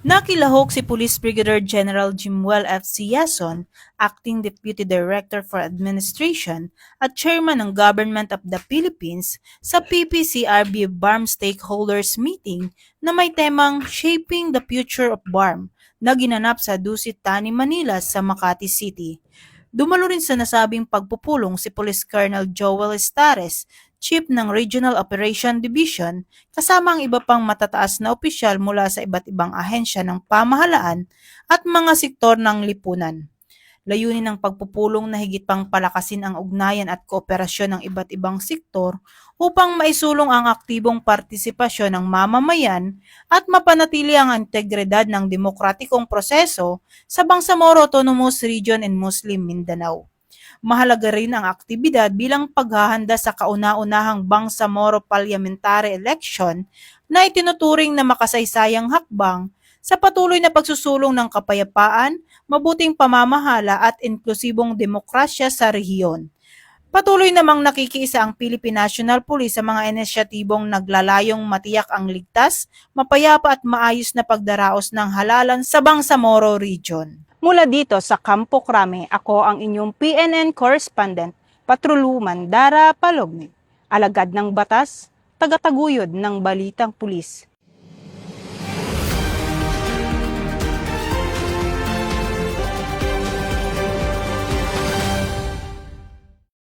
Nakilahok si Police Brigadier General Jimuel F. Siason, Acting Deputy Director for Administration at Chairman ng Government of the Philippines sa PPCRB BARM Stakeholders Meeting na may temang Shaping the Future of BARM na ginanap sa Dusit Tani, Manila sa Makati City. Dumalo rin sa nasabing pagpupulong si Police Colonel Joel Estares, Chief ng Regional Operation Division, kasama ang iba pang matataas na opisyal mula sa iba't ibang ahensya ng pamahalaan at mga sektor ng lipunan. Layunin ng pagpupulong na higit pang palakasin ang ugnayan at kooperasyon ng iba't ibang sektor upang maisulong ang aktibong partisipasyon ng mamamayan at mapanatili ang integridad ng demokratikong proseso sa Bangsamoro Autonomous Region and Muslim Mindanao. Mahalaga rin ang aktibidad bilang paghahanda sa kauna-unahang Bangsamoro Parliamentary Election na itinuturing na makasaysayang hakbang sa patuloy na pagsusulong ng kapayapaan, mabuting pamamahala at inklusibong demokrasya sa rehiyon. Patuloy namang nakikiisa ang Philippine National Police sa mga inisyatibong naglalayong matiyak ang ligtas, mapayapa at maayos na pagdaraos ng halalan sa Bangsamoro Region. Mula dito sa Campo Crame, ako ang inyong PNN correspondent, Patroluman Dara Palogni, alagad ng batas, tagataguyod ng balitang pulis.